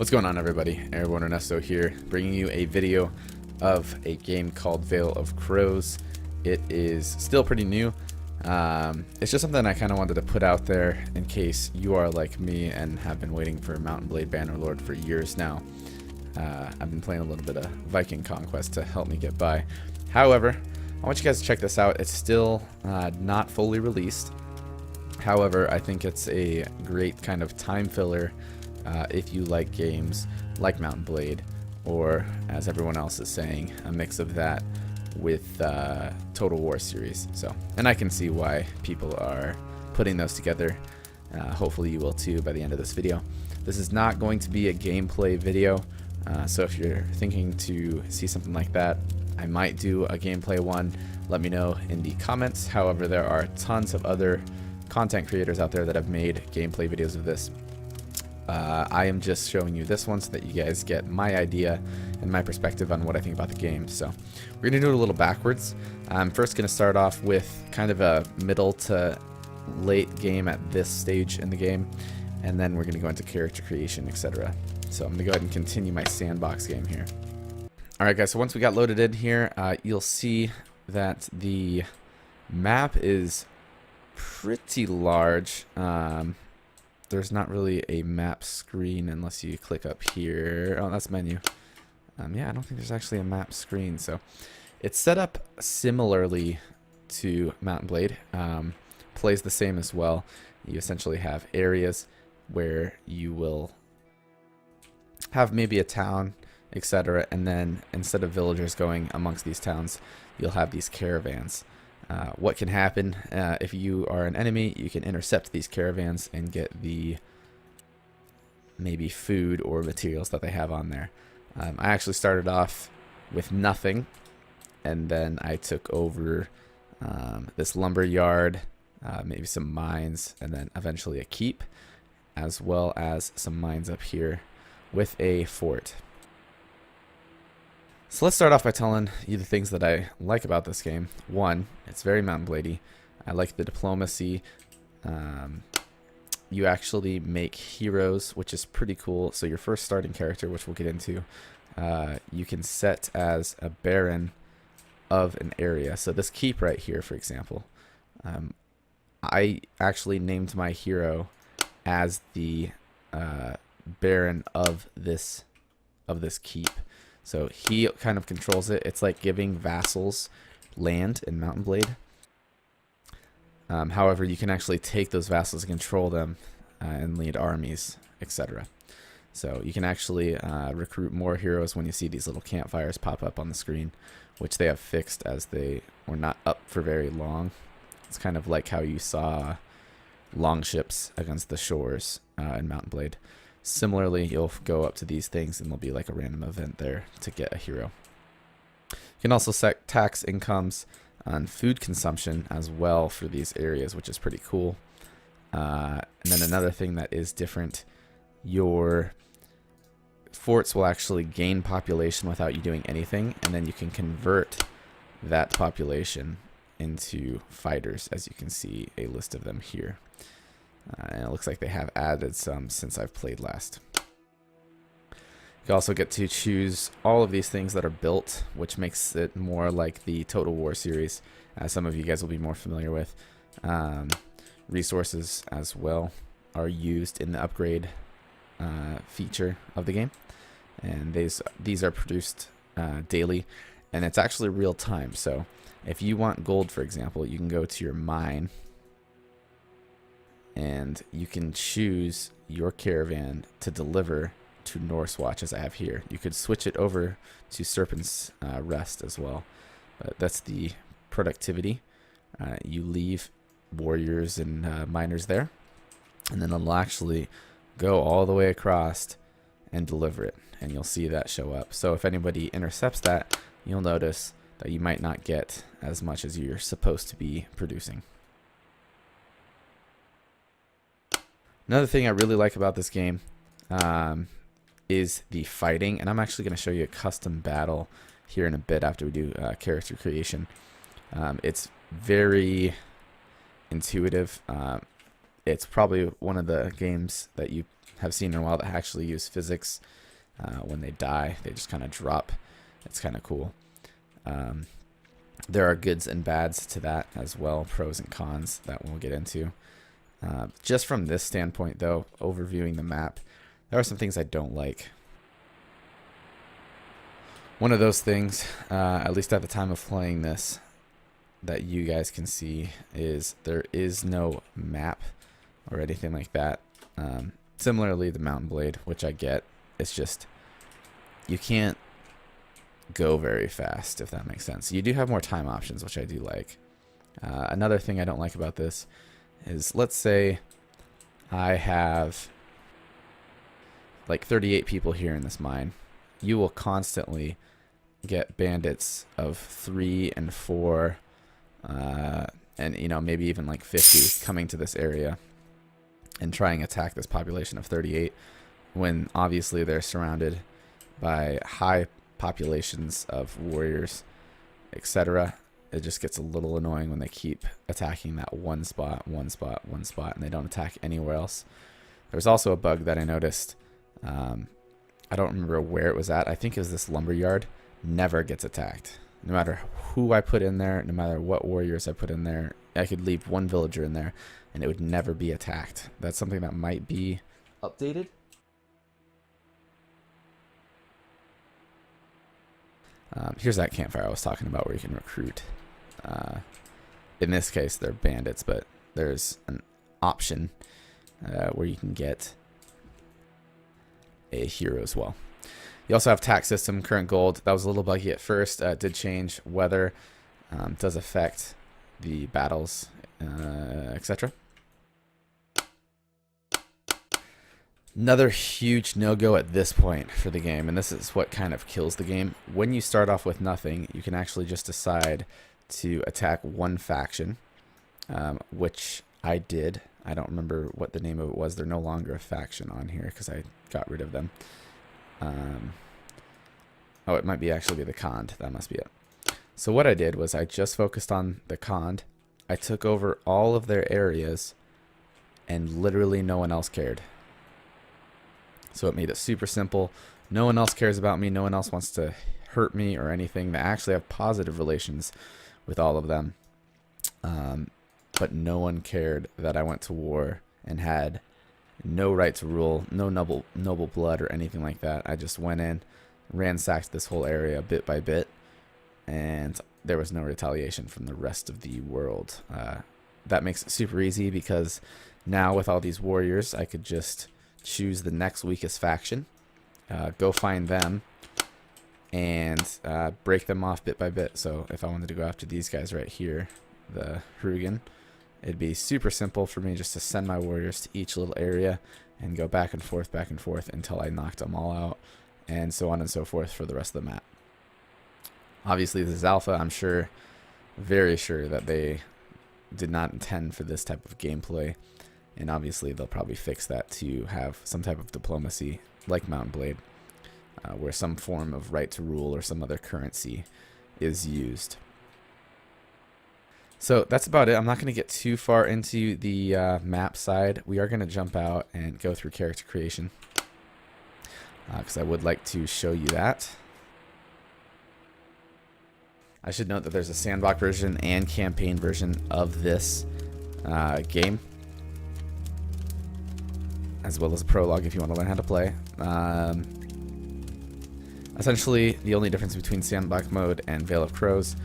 What's going on, everybody? AirborneErnesto here, bringing you a video of a game called Veil of Crows. It is still pretty new. It's just something I kind of wanted to put out there in case you are like me and have been waiting for Mount & Blade Bannerlord for years now. I've been playing a little bit of Viking Conquest to help me get by. However, I want you guys to check this out. It's still not fully released. However, I think it's a great kind of time filler if you like games like Mount & Blade, or as everyone else is saying, a mix of that with Total War series. So, and I can see why people are putting those together. Hopefully you will too by the end of this video. This is not going to be a gameplay video, so if you're thinking to see something like that, I might do a gameplay one. Let me know in the comments. However, there are tons of other content creators out there that have made gameplay videos of this. I am just showing you this one so that you guys get my idea and my perspective on what I think about the game. So we're going to do it a little backwards. I'm first going to start off with kind of a middle to late game at this stage in the game, and then we're going to go into character creation, etc. So I'm going to go ahead and continue my sandbox game here. Alright guys, so once we got loaded in here, you'll see that the map is pretty large. There's not really a map screen unless you click up here. Oh, that's menu. Yeah, I don't think there's actually a map screen. So it's set up similarly to Mount & Blade. Plays the same as well. You essentially have areas where you will have maybe a town, etc. And then instead of villagers going amongst these towns, you'll have these caravans. What can happen if you are an enemy, you can intercept these caravans and get the maybe food or materials that they have on there. I actually started off with nothing, and then I took over this lumber yard, maybe some mines, and then eventually a keep, as well as some mines up here with a fort. So let's start off by telling you the things that I like about this game. One, it's very Mount & Bladey. I like the diplomacy. You actually make heroes, which is pretty cool. So your first starting character, which we'll get into, you can set as a baron of an area. So this keep right here, for example, I actually named my hero as the baron of this keep. So he kind of controls it. It's like giving vassals land in Mount & Blade. However, you can actually take those vassals and control them and lead armies, etc. So you can actually recruit more heroes when you see these little campfires pop up on the screen, which they have fixed as they were not up for very long. It's kind of like how you saw longships against the shores in Mount & Blade. Similarly, you'll go up to these things and there'll be like a random event there to get a hero. You can also set tax incomes on food consumption as well for these areas, which is pretty cool. And then another thing that is different, your forts will actually gain population without you doing anything, and then you can convert that population into fighters, as you can see a list of them here. And it looks like they have added some since I've played last. You also get to choose all of these things that are built, which makes it more like the Total War series, as some of you guys will be more familiar with. Resources as well are used in the upgrade feature of the game, and these are produced daily, and it's actually real time. So if you want gold, for example, you can go to your mine and you can choose your caravan to deliver to Northwatch, as I have here. You could switch it over to Serpent's Rest as well, but that's the productivity. You leave warriors and miners there, and then it'll actually go all the way across and deliver it, and you'll see that show up. So if anybody intercepts that, you'll notice that you might not get as much as you're supposed to be producing. Another thing I really like about this game is the fighting, and I'm actually going to show you a custom battle here in a bit after we do character creation. It's very intuitive. It's probably one of the games that you have seen in a while that actually use physics. When they die, they just kind of drop. It's kind of cool. There are goods and bads to that as well, pros and cons that we'll get into. Just from this standpoint, though, overviewing the map, there are some things I don't like. One of those things, at least at the time of playing this, that you guys can see is there is no map or anything like that. Similarly, the Mountain Blade, which I get, it's just you can't go very fast, if that makes sense. You do have more time options, which I do like. Another thing I don't like about this is, let's say I have like 38 people here in this mine. You will constantly get bandits of 3 and 4 and you know, maybe even like 50 coming to this area and trying to attack this population of 38, when obviously they're surrounded by high populations of warriors, etc. It just gets a little annoying when they keep attacking that one spot, and they don't attack anywhere else. There's also a bug that I noticed. I don't remember where it was at. I think it was this lumberyard. Never gets attacked. No matter who I put in there, no matter what warriors I put in there, I could leave one villager in there and it would never be attacked. That's something that might be updated. Here's that campfire I was talking about where you can recruit. In this case, they're bandits, but there's an option where you can get a hero as well. You also have tax system, current gold. That was a little buggy at first. Did change. Weather does affect the battles, etc. Another huge no-go at this point for the game, and this is what kind of kills the game. When you start off with nothing, you can actually just decide to attack one faction, which I did. I don't remember what the name of it was. They're no longer a faction on here because I got rid of them. Oh, it might be actually be the Khand. That must be it. So what I did was I just focused on the Khand. I took over all of their areas, and literally no one else cared. So it made it super simple. No one else cares about me. No one else wants to hurt me or anything. They actually have positive relations with all of them. But no one cared that I went to war and had no right to rule, no noble blood or anything like that. I just went in, ransacked this whole area bit by bit, and there was no retaliation from the rest of the world. That makes it super easy because now with all these warriors, I could just choose the next weakest faction, go find them, and break them off bit by bit. So if I wanted to go after these guys right here, the Hrugan, it'd be super simple for me just to send my warriors to each little area and go back and forth until I knocked them all out, and so on and so forth for the rest of the map. Obviously this is alpha. I'm sure, very sure, that they did not intend for this type of gameplay, and obviously they'll probably fix that to have some type of diplomacy like Mountain Blade, where some form of right to rule or some other currency is used. So that's about it. I'm not going to get too far into the map side. We are going to jump out and go through character creation, because I would like to show you that. I should note that there's a sandbox version and campaign version of this game, as well as a prologue if you want to learn how to play. Essentially, the only difference between sandbox mode and Veil of Crows,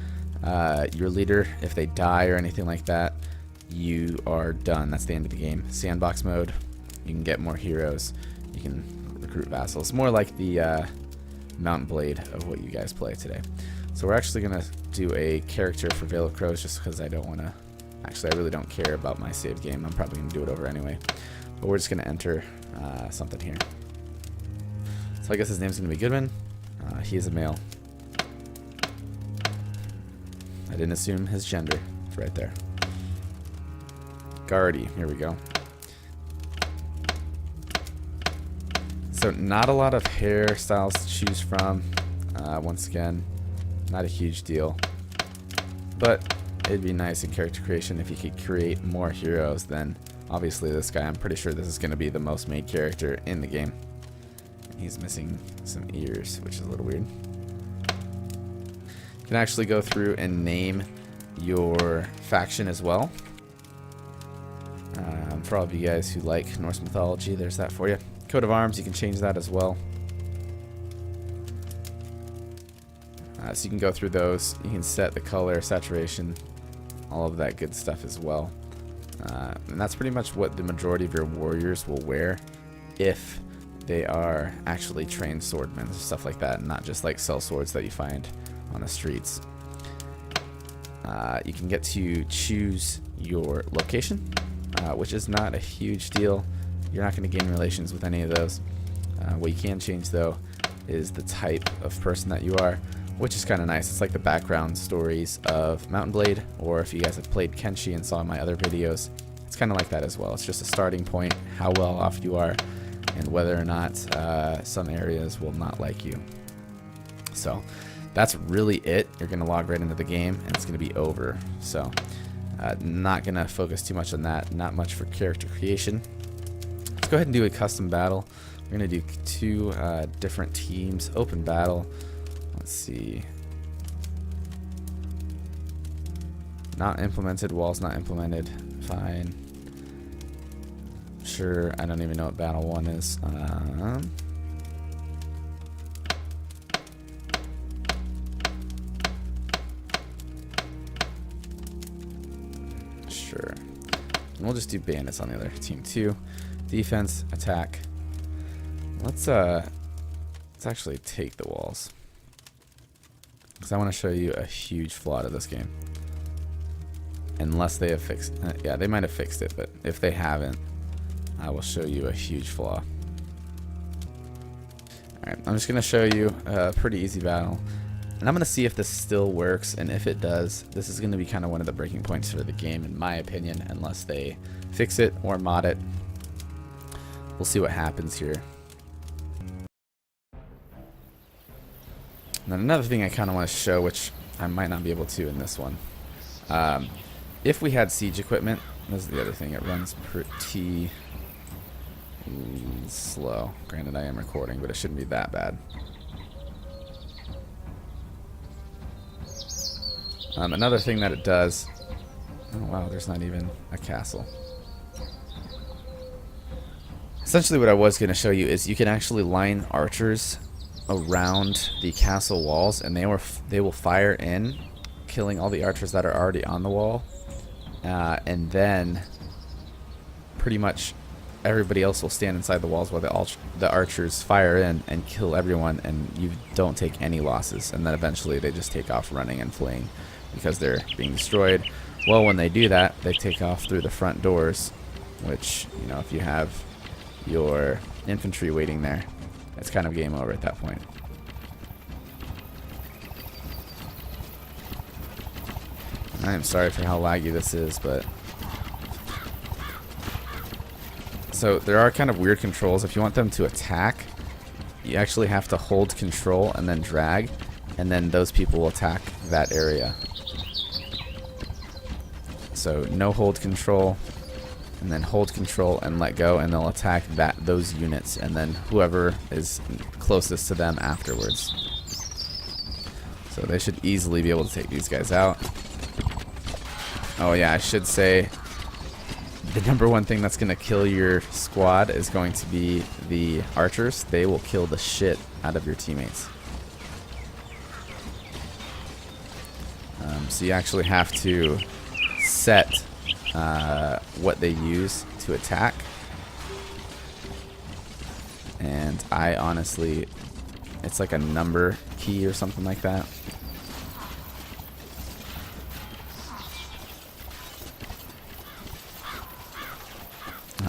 your leader, if they die or anything like that, you are done. That's the end of the game. Sandbox mode, you can get more heroes, you can recruit vassals. More like the Mountain Blade of what you guys play today. So we're actually going to do a character for Veil of Crows just because I don't want to... Actually, I really don't care about my save game. I'm probably going to do it over anyway. But we're just going to enter something here. So I guess his name's going to be Goodman. He is a male. I didn't assume his gender. It's right there. Guardy. Here we go. So not a lot of hairstyles to choose from. Once again, not a huge deal. But it'd be nice in character creation if you could create more heroes than Obviously this guy, I'm pretty sure this is going to be the most made character in the game. He's missing some ears, which is a little weird. You can actually go through and name your faction as well. For all of you guys who like Norse mythology, there's that for you. Coat of arms, you can change that as well. So you can go through those. You can set the color, saturation, all of that good stuff as well. And that's pretty much what the majority of your warriors will wear if they are actually trained swordmen, stuff like that, and not just like sell swords that you find on the streets. You can get to choose your location, which is not a huge deal. You're not going to gain relations with any of those. What you can change though is the type of person that you are, which is kind of nice. It's like the background stories of Mountain Blade, or if you guys have played Kenshi and saw my other videos, it's kind of like that as well. It's just a starting point, how well off you are, and whether or not some areas will not like you. So that's really it. You're going to log right into the game and it's going to be over. So not going to focus too much on that. Not much for character creation. Let's go ahead and do a custom battle. We're going to do 2 different teams. Open battle. Let's see. Not implemented. Walls not implemented. Fine. Sure. I don't even know what battle 1 is. Sure. And we'll just do bandits on the other team too. Defense, attack. Let's actually take the walls, because I want to show you a huge flaw to this game. Unless they have fixed yeah, they might have fixed it, but if they haven't, I will show you a huge flaw. Alright, I'm just going to show you a pretty easy battle. And I'm going to see if this still works, and if it does, this is going to be kind of one of the breaking points for the game, in my opinion, unless they fix it or mod it. We'll see what happens here. And then another thing I kind of want to show, which I might not be able to in this one. If we had siege equipment, this is the other thing, it runs pretty slow. Granted, I am recording, but it shouldn't be that bad. Another thing that it does, oh wow, there's not even a castle. Essentially what I was going to show you is you can actually line archers around the castle walls, and they will fire in, killing all the archers that are already on the wall, and then pretty much everybody else will stand inside the walls while the archers fire in and kill everyone, and you don't take any losses, and then eventually they just take off running and fleeing because they're being destroyed. Well, when they do that, they take off through the front doors, which, you know, if you have your infantry waiting there, it's kind of game over at that point. I am sorry for how laggy this is, but so there are kind of weird controls. If you want them to attack, you actually have to hold control and then drag, and then those people will attack that area. So no hold control, and then hold control and let go, and they'll attack those units, and then whoever is closest to them afterwards. So they should easily be able to take these guys out. Oh yeah, I should say the number one thing that's going to kill your squad is going to be the archers. They will kill the shit out of your teammates. So you actually have to set what they use to attack. And I honestly, it's like a number key or something like that.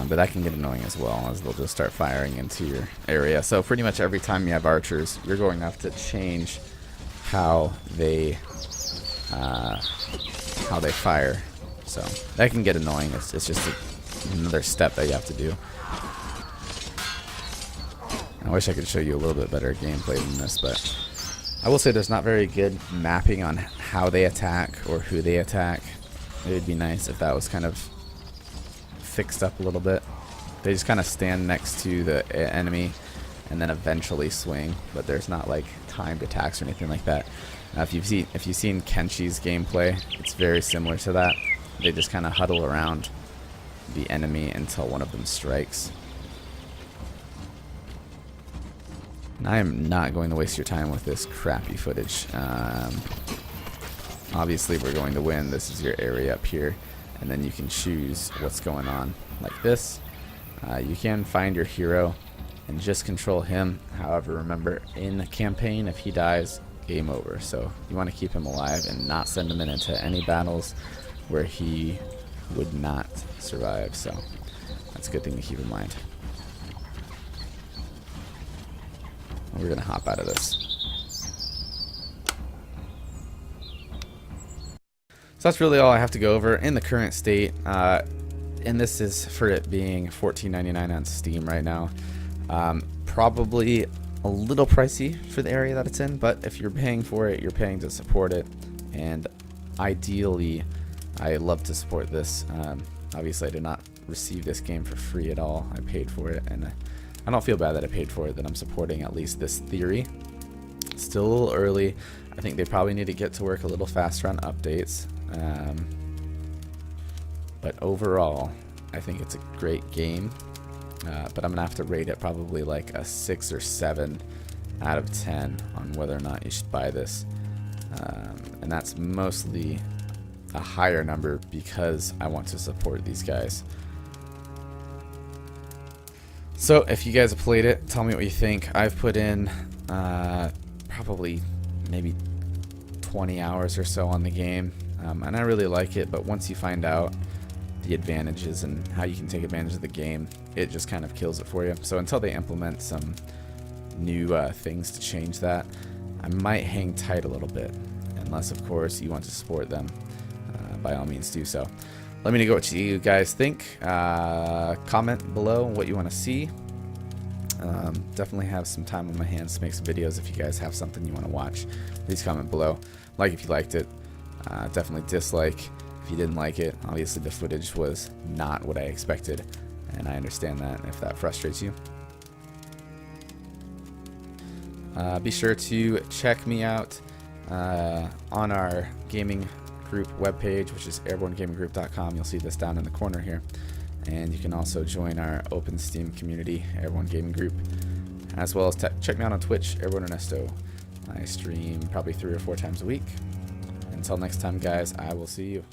But that can get annoying as well, as they'll just start firing into your area. So pretty much every time you have archers, you're going to have to change how they fire. So that can get annoying. It's just another step that you have to do. I wish I could show you a little bit better gameplay than this, but I will say there's not very good mapping on how they attack or who they attack. It would be nice if that was kind of fixed up a little bit. They just kind of stand next to the enemy and then eventually swing, but there's not like timed attacks or anything like that. If you've seen Kenshi's gameplay, it's very similar to that. They just kind of huddle around the enemy until one of them strikes. And I am not going to waste your time with this crappy footage. Obviously we're going to win. This is your area up here, and then you can choose what's going on like this. You can find your hero and just control him. However, remember, in the campaign, if he dies, game over. So you want to keep him alive and not send him into any battles where he would not survive. So that's a good thing to keep in mind. We're gonna hop out of this. So that's really all I have to go over in the current state. And this is for it being $14.99 on Steam right now. Probably a little pricey for the area that it's in, but if you're paying for it, you're paying to support it. And ideally, I love to support this. Obviously, I did not receive this game for free at all. I paid for it, and I don't feel bad that I paid for it, that I'm supporting at least this theory. Still a little early. I think they probably need to get to work a little faster on updates. But overall, I think it's a great game. But I'm going to have to rate it probably like a 6 or 7 out of 10 on whether or not you should buy this. And that's mostly a higher number because I want to support these guys. So if you guys have played it, tell me what you think. I've put in probably maybe 20 hours or so on the game, and I really like it, but once you find out the advantages and how you can take advantage of the game, it just kind of kills it for you. So until they implement some new things to change that, I might hang tight a little bit, unless of course you want to support them. By all means do so. Let me know what you guys think. Comment below what you want to see. Definitely have some time on my hands to make some videos. If you guys have something you want to watch, please comment below. Like if you liked it. Definitely dislike if you didn't like it. Obviously the footage was not what I expected, and I understand that if that frustrates you. Be sure to check me out on our gaming group webpage, which is airbornegaminggroup.com. You'll see this down in the corner here, and you can also join our open Steam community, Airborne Gaming Group, as well as check me out on Twitch, AirborneErnesto. I stream probably 3 or 4 times a week. Until next time, guys, I will see you.